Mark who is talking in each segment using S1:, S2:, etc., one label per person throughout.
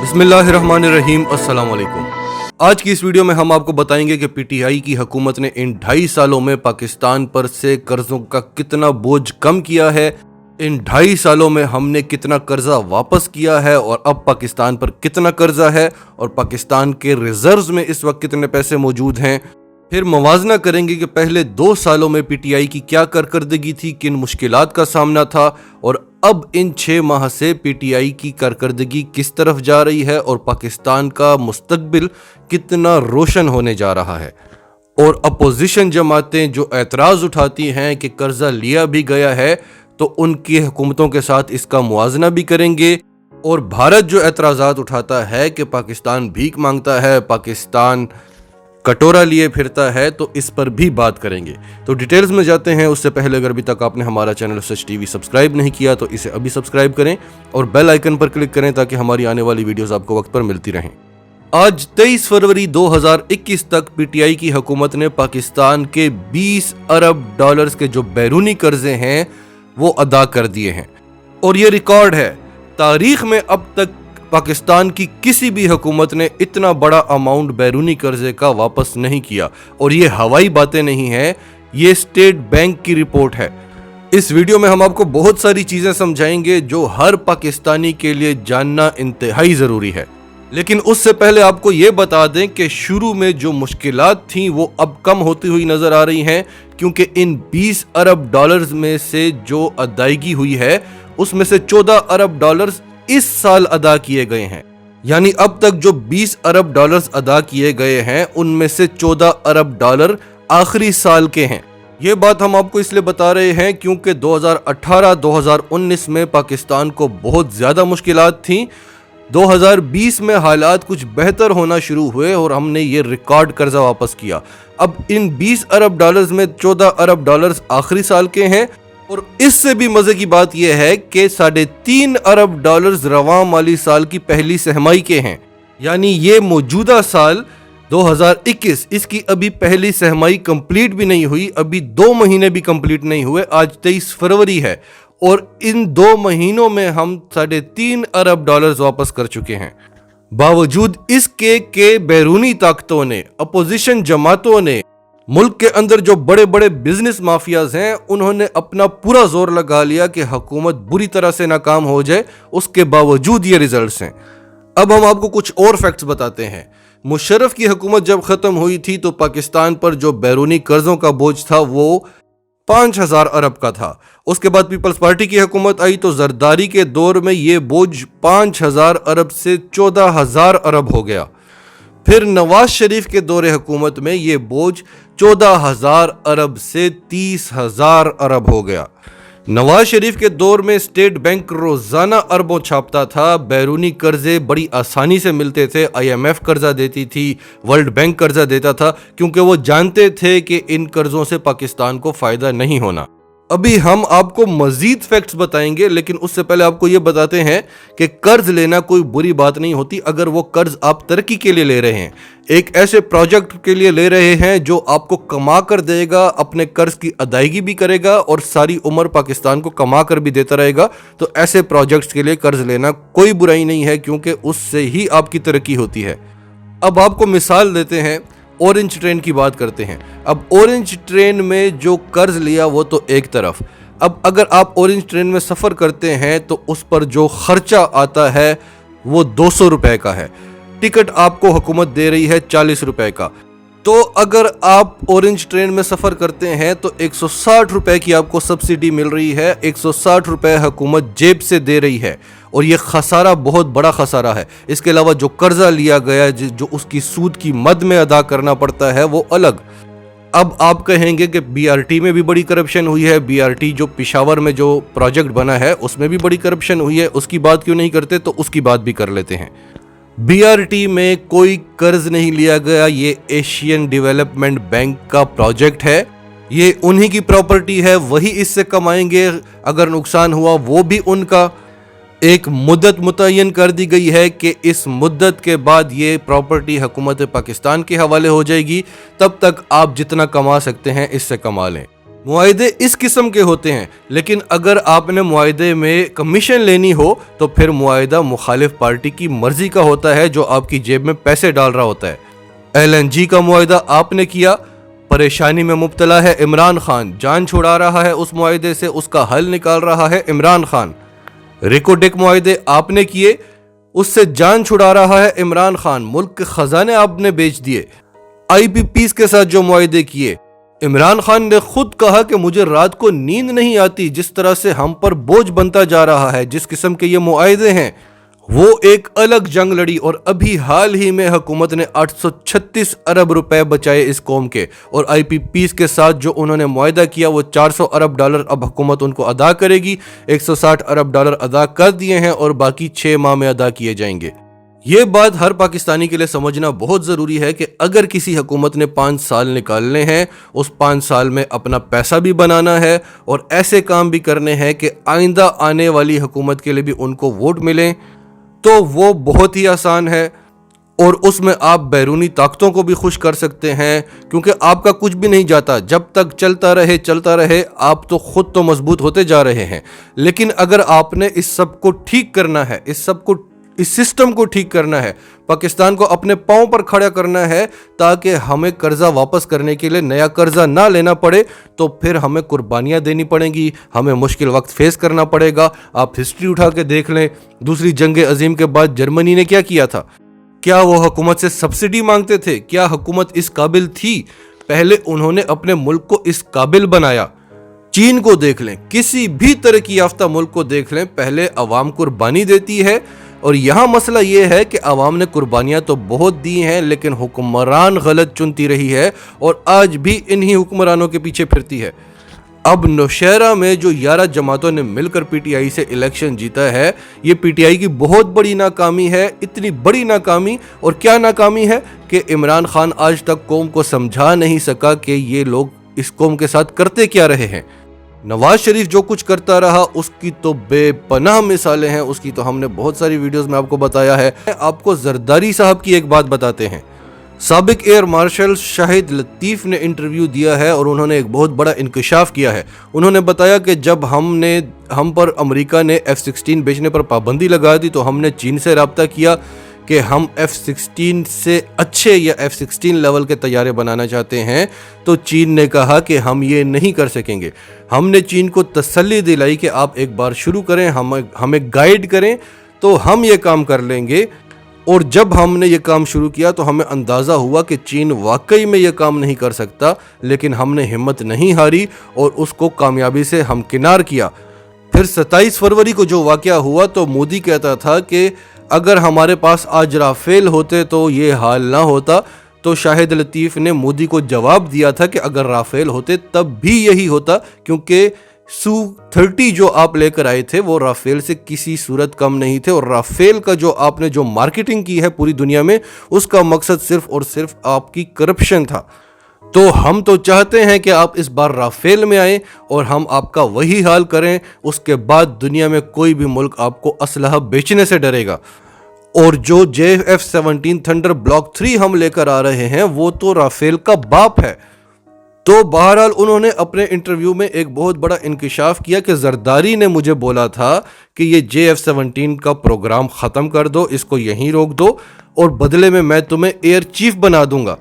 S1: बिस्मिल्लाहिर्रहमानिर्रहीम, अस्सलाम वालेकुम। आज की इस वीडियो में हम आपको बताएंगे कि पीटीआई की हुकूमत ने इन 2.5 सालों में पाकिस्तान पर से कर्जों का कितना बोझ कम किया है, इन 2.5 सालों में हमने कितना कर्जा वापस किया है और अब पाकिस्तान पर कितना कर्जा है और पाकिस्तान के रिजर्व्स में इस वक्त कितने पैसे मौजूद हैं। फिर मुवाजना करेंगे कि पहले 2 सालों में पीटीआई की क्या कारकर्दगी थी, किन मुश्किलात का सामना था और अब इन 6 माह से पीटीआई की कारकर्दगी किस तरफ जा रही है और पाकिस्तान का मुस्तकबिल कितना रोशन होने जा रहा है। और अपोजिशन जमातें जो एतराज़ उठाती हैं कि कर्जा लिया भी गया है तो उनकी हुकूमतों के साथ इसका मुआजना भी करेंगे, और भारत जो एतराज़ात उठाता है कि पाकिस्तान भीख मांगता है, पाकिस्तान कटोरा लिए फिरता है, तो इस पर भी बात करेंगे। तो डिटेल्स में जाते हैं। उससे पहले अगर अभी तक आपने हमारा चैनल सच टीवी सब्सक्राइब नहीं किया तो इसे अभी सब्सक्राइब करें और बेल आइकन पर क्लिक करें ताकि हमारी आने वाली वीडियोस आपको वक्त पर मिलती रहें। आज 23 फरवरी 2021 तक पीटीआई की हुकूमत ने पाकिस्तान के 20 अरब डॉलर्स के जो बैरूनी कर्जे हैं वो अदा कर दिए हैं, और ये रिकॉर्ड है। तारीख में अब तक पाकिस्तान की किसी भी हुकूमत ने इतना बड़ा अमाउंट बैरूनी कर्जे का वापस नहीं किया, और ये हवाई बातें नहीं है, ये स्टेट बैंक की रिपोर्ट है। इस वीडियो में हम आपको बहुत सारी चीजें समझाएंगे जो हर पाकिस्तानी के लिए जानना इंतहाई जरूरी है। लेकिन उससे पहले आपको ये बता दें कि शुरू में जो मुश्किलात थीं वो अब कम होती हुई नजर आ रही हैं, क्योंकि इन 20 अरब डॉलर्स में से जो अदायगी हुई है उसमें से 14 अरब डॉलर्स इस साल अदा किए गए हैं। यानी अब तक जो 20 अरब डॉलर्स अदा किए गए हैं उनमें से 14 अरब डॉलर आखिरी साल के हैं। ये बात हम आपको इसलिए बता रहे हैं क्योंकि 2018-2019 में पाकिस्तान को बहुत ज़्यादा मुश्किलात थीं। 2020 में हालात कुछ बेहतर होना शुरू हुए और हमने ये रिकॉर्ड कर्जा वापस किया। अब इन 20 अरब डॉलर्स में 14 अरब डॉलर्स आखिरी साल के हैं, और इससे भी मजे की बात यह है कि 3.5 अरब डॉलर्स रवां माली साल की पहली सहमाई के हैं। यानी ये मौजूदा साल 2021, इसकी अभी पहली सहमाई कंप्लीट भी नहीं हुई, अभी 2 महीने भी कंप्लीट नहीं हुए। आज 23 फरवरी है और इन 2 महीनों में हम 3.5 अरब डॉलर्स वापस कर चुके हैं। बावजूद इसके के बैरूनी ताकतों ने, अपोजिशन जमातों ने, मुल्क के अंदर जो बड़े बड़े बिजनेस माफियाज हैं, उन्होंने अपना पूरा जोर लगा लिया कि हुकूमत बुरी तरह से नाकाम हो जाए। उसके बावजूद ये रिजल्ट्स हैं। अब हम आपको कुछ और फैक्ट्स बताते हैं। मुशर्रफ की हुकूमत जब खत्म हुई थी तो पाकिस्तान पर जो बैरूनी कर्जों का बोझ था वो 5,000 अरब का था। उसके बाद पीपल्स पार्टी की हुकूमत आई तो जरदारी के दौर में ये बोझ 5,000 अरब से 14,000 अरब हो गया। फिर नवाज शरीफ के दौरे हुकूमत में ये बोझ 14,000 अरब से 30,000 अरब हो गया। नवाज शरीफ के दौर में स्टेट बैंक रोजाना अरबों छापता था, बैरूनी कर्जे बड़ी आसानी से मिलते थे, IMF कर्जा देती थी, वर्ल्ड बैंक कर्जा देता था, क्योंकि वो जानते थे कि इन कर्जों से पाकिस्तान को फायदा नहीं होना। अभी हम आपको मजीद फैक्ट्स बताएंगे, लेकिन उससे पहले आपको ये बताते हैं कि कर्ज लेना कोई बुरी बात नहीं होती अगर वो कर्ज आप तरक्की के लिए ले रहे हैं, एक ऐसे प्रोजेक्ट के लिए ले रहे हैं जो आपको कमा कर देगा, अपने कर्ज की अदायगी भी करेगा और सारी उम्र पाकिस्तान को कमा कर भी देता रहेगा। तो ऐसे प्रोजेक्ट्स के लिए कर्ज लेना कोई बुराई नहीं है, क्योंकि उससे ही आपकी तरक्की होती है। अब आपको मिसाल देते हैं, ऑरेंज ट्रेन की बात करते हैं। अब ऑरेंज ट्रेन में जो कर्ज लिया वो तो एक तरफ, अब अगर आप ऑरेंज ट्रेन में सफ़र करते हैं तो उस पर जो खर्चा आता है वो 200 रुपए का है। टिकट आपको हुकूमत दे रही है 40 रुपए का। तो अगर आप ऑरेंज ट्रेन में सफ़र करते हैं तो 160 रुपए की आपको सब्सिडी मिल रही है, 160 रुपए हुकूमत जेब से दे रही है, और ये खसारा बहुत बड़ा खसारा है। इसके अलावा जो कर्जा लिया गया जो उसकी सूद की मद में अदा करना पड़ता है वो अलग। अब आप कहेंगे कि BRT में भी बड़ी करप्शन हुई है, BRT जो पेशावर में जो प्रोजेक्ट बना है उसमें भी बड़ी करप्शन हुई है, उसकी बात क्यों नहीं करते? तो उसकी बात भी कर लेते हैं। BRT में कोई कर्ज नहीं लिया गया, ये एशियन डेवलपमेंट बैंक का प्रोजेक्ट है, ये उन्हीं की प्रॉपर्टी है, वही इससे कमाएंगे, अगर नुकसान हुआ वो भी उनका। एक मुद्दत मुतय्यन कर दी गई है कि इस मुद्दत के बाद ये प्रॉपर्टी हुकूमत पाकिस्तान के हवाले हो जाएगी, तब तक आप जितना कमा सकते हैं इससे कमा लें। मुआहदे इस किस्म के होते हैं, लेकिन अगर आपने मुआहदे में कमीशन लेनी हो तो फिर मुआहदा मुखालिफ पार्टी की मर्जी का होता है जो आपकी जेब में पैसे डाल रहा होता है। LNG का मुआहदा आपने किया, परेशानी में मुब्तला है इमरान खान, जान छुड़ा रहा है उस मुआहदे से, उसका हल निकाल रहा है इमरान खान। रिकोडेक मुआहदे आपने किए, उससे जान छुड़ा रहा है इमरान खान, मुल्क के खजाने आपने बेच दिए। IPPs के साथ जो मुआहदे किए, इमरान खान ने खुद कहा कि मुझे रात को नींद नहीं आती, जिस तरह से हम पर बोझ बनता जा रहा है, जिस किस्म के ये मुआहदे हैं। वो एक अलग जंग लड़ी और अभी हाल ही में हुकूमत ने 836 अरब रुपए बचाए इस कौम के, और IPPs के साथ जो उन्होंने मुआहदा किया वो $400 अरब अब हुकूमत उनको अदा करेगी। $160 अरब अदा कर दिए हैं और बाकी 6 माह में अदा किए जाएंगे। ये बात हर पाकिस्तानी के लिए समझना बहुत ज़रूरी है कि अगर किसी हुकूमत ने 5 साल निकालने हैं, उस 5 साल में अपना पैसा भी बनाना है और ऐसे काम भी करने हैं कि आइंदा आने वाली हुकूमत के लिए भी उनको वोट मिलें, तो वो बहुत ही आसान है। और उसमें आप बैरूनी ताकतों को भी खुश कर सकते हैं, क्योंकि आपका कुछ भी नहीं जाता। जब तक चलता रहे आप तो खुद तो मजबूत होते जा रहे हैं। लेकिन अगर आपने इस सब को ठीक करना है, इस सिस्टम को ठीक करना है, पाकिस्तान को अपने पांव पर खड़ा करना है ताकि हमें कर्जा वापस करने के लिए नया कर्जा ना लेना पड़े, तो फिर हमें कुर्बानियां देनी पड़ेंगी, हमें मुश्किल वक्त फेस करना पड़ेगा। आप हिस्ट्री उठा के देख लें, दूसरी जंग अजीम के बाद जर्मनी ने क्या किया था? क्या वो हुकूमत से सब्सिडी मांगते थे? क्या हुकूमत इस काबिल थी? पहले उन्होंने अपने मुल्क को इस काबिल बनाया। चीन को देख लें, किसी भी तरक्की याफ्ता मुल्क को देख लें, पहले अवाम कुर्बानी देती है। और यहाँ मसला ये है कि अवाम ने कुर्बानियाँ तो बहुत दी हैं, लेकिन हुक्मरान गलत चुनती रही है और आज भी इन्हीं हुक्मरानों के पीछे फिरती है। अब नौशहरा में जो 11 जमातों ने मिलकर PTI से इलेक्शन जीता है, ये PTI की बहुत बड़ी नाकामी है। इतनी बड़ी नाकामी, और क्या नाकामी है कि इमरान खान आज तक कौम को समझा नहीं सका कि ये लोग इस कौम के साथ करते क्या रहे हैं। नवाज शरीफ जो कुछ करता रहा उसकी तो बेपनाह मिसालें हैं, उसकी तो हमने बहुत सारी वीडियोस में आपको बताया है। आपको जरदारी साहब की एक बात बताते हैं। साबिक एयर मार्शल शाहिद लतीफ़ ने इंटरव्यू दिया है और उन्होंने एक बहुत बड़ा इंकशाफ किया है। उन्होंने बताया कि जब हम पर अमेरिका ने F-16 बेचने पर पाबंदी लगा दी तो हमने चीन से रब्ता किया कि हम F-16 से अच्छे या F-16 लेवल के तैयारे बनाना चाहते हैं, तो चीन ने कहा कि हम ये नहीं कर सकेंगे। हमने चीन को तसल्ली दिलाई कि आप एक बार शुरू करें, हमें गाइड करें तो हम ये काम कर लेंगे। और जब हमने ये काम शुरू किया तो हमें अंदाज़ा हुआ कि चीन वाकई में ये काम नहीं कर सकता, लेकिन हमने हिम्मत नहीं हारी और उसको कामयाबी से हमकिनार किया। फिर 27 फरवरी को जो वाक़या हुआ तो मोदी कहता था कि अगर हमारे पास आज राफेल होते तो ये हाल ना होता। तो शाहिद लतीफ़ ने मोदी को जवाब दिया था कि अगर राफेल होते तब भी यही होता, क्योंकि Su-30 जो आप लेकर आए थे वो राफेल से किसी सूरत कम नहीं थे। और राफेल का जो आपने जो मार्केटिंग की है पूरी दुनिया में, उसका मकसद सिर्फ और सिर्फ आपकी करप्शन था। तो हम तो चाहते हैं कि आप इस बार राफेल में आए और हम आपका वही हाल करें। उसके बाद दुनिया में कोई भी मुल्क आपको असलहा बेचने से डरेगा। और जो JF-17 थंडर ब्लॉक 3 हम लेकर आ रहे हैं वो तो राफेल का बाप है। तो बहरहाल उन्होंने अपने इंटरव्यू में एक बहुत बड़ा इंकशाफ किया कि जरदारी ने मुझे बोला था कि ये JF-17 का प्रोग्राम ख़त्म कर दो, इसको यहीं रोक दो और बदले में मैं तुम्हें एयर चीफ बना दूंगा।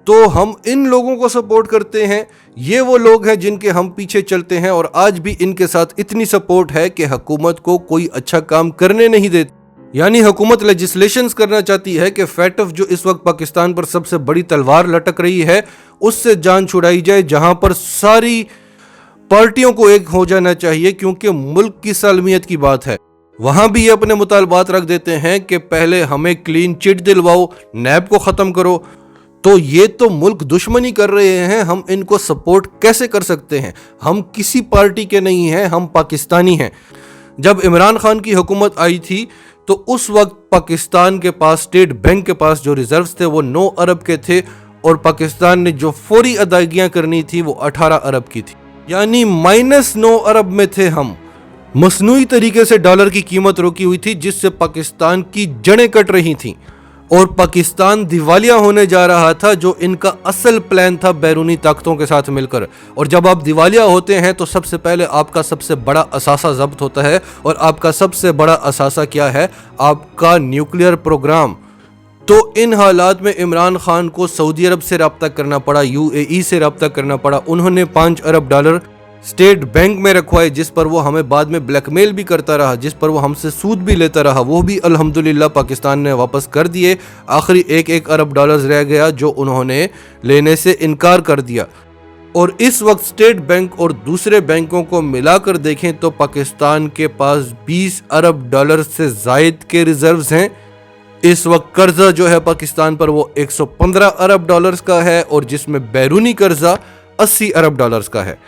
S1: तो हम इन लोगों को सपोर्ट करते हैं। ये वो लोग हैं जिनके हम पीछे चलते हैं और आज भी इनके साथ इतनी सपोर्ट है कि हुकूमत को कोई अच्छा काम करने नहीं देती। यानी हुकूमत लेजिस्लेशंस करना चाहती है कि FATF जो इस वक्त पाकिस्तान पर सबसे बड़ी तलवार लटक रही है उससे जान छुड़ाई जाए, जहां पर सारी पार्टियों को एक हो जाना चाहिए, क्योंकि मुल्क की सालमियत की बात है। वहां भी ये अपने मुतालबात रख देते हैं कि पहले हमें क्लीन चिट दिलवाओ, नैब को ख़त्म करो। तो ये तो मुल्क दुश्मनी कर रहे हैं, हम इनको सपोर्ट कैसे कर सकते हैं? हम किसी पार्टी के नहीं हैं, हम पाकिस्तानी हैं। जब इमरान खान की हुकूमत आई थी तो उस वक्त पाकिस्तान के पास, स्टेट बैंक के पास जो रिजर्व्स थे वो 9 अरब के थे और पाकिस्तान ने जो फौरी अदायगियां करनी थी वो 18 अरब की थी, यानी -9 अरब में थे हम। मसनूई तरीके से डॉलर की कीमत रोकी हुई थी जिससे पाकिस्तान की जड़ें कट रही थीं। और पाकिस्तान दिवालिया होने जा रहा था, जो इनका असल प्लान था बैरूनी ताकतों के साथ मिलकर। और जब आप दिवालिया होते हैं तो सबसे पहले आपका सबसे बड़ा असासा जब्त होता है, और आपका सबसे बड़ा असासा क्या है? आपका न्यूक्लियर प्रोग्राम। तो इन हालात में इमरान खान को सऊदी अरब से रब्ता करना पड़ा, यूएई से रब्ता करना पड़ा। उन्होंने $5 अरब स्टेट बैंक में रखवाए, जिस पर वो हमें बाद में ब्लैकमेल भी करता रहा, जिस पर वो हमसे सूद भी लेता रहा। वो भी अल्हम्दुलिल्लाह पाकिस्तान ने वापस कर दिए। आखिरी $1 अरब रह गया जो उन्होंने लेने से इनकार कर दिया। और इस वक्त स्टेट बैंक और दूसरे बैंकों को मिलाकर देखें तो पाकिस्तान के पास $20 अरब से जायद के रिजर्व्स हैं। इस वक्त कर्जा जो है पाकिस्तान पर वो $115 अरब का है, और जिसमें बैरूनी कर्जा $80 अरब का है।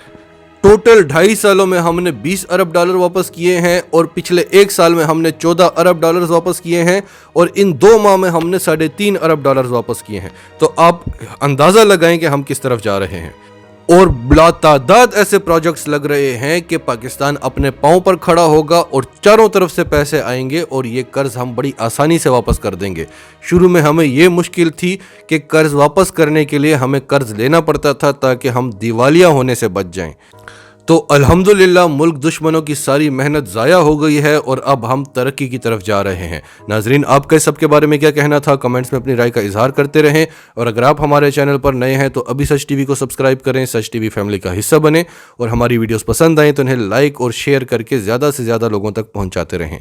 S1: टोटल 2.5 सालों में हमने $20 अरब वापस किए हैं, और पिछले 1 साल में हमने $14 अरब वापस किए हैं, और इन 2 माह में हमने $3.5 अरब वापस किए हैं। तो आप अंदाज़ा लगाएं कि हम किस तरफ जा रहे हैं। और लातादाद ऐसे प्रोजेक्ट्स लग रहे हैं कि पाकिस्तान अपने पांव पर खड़ा होगा और चारों तरफ से पैसे आएंगे, और ये कर्ज हम बड़ी आसानी से वापस कर देंगे। शुरू में हमें ये मुश्किल थी कि कर्ज वापस करने के लिए हमें कर्ज लेना पड़ता था ताकि हम दिवालिया होने से बच जाएं। तो अल्हम्दुलिल्लाह मुल्क दुश्मनों की सारी मेहनत ज़ाया हो गई है, और अब हम तरक्की की तरफ जा रहे हैं। नाजरीन, आपका इस सब के बारे में क्या कहना था? कमेंट्स में अपनी राय का इजहार करते रहें, और अगर आप हमारे चैनल पर नए हैं तो अभी सच टीवी को सब्सक्राइब करें, सच टीवी फैमिली का हिस्सा बने, और हमारी वीडियोस पसंद आएँ तो इन्हें लाइक और शेयर करके ज़्यादा से ज़्यादा लोगों तक पहुँचाते रहें।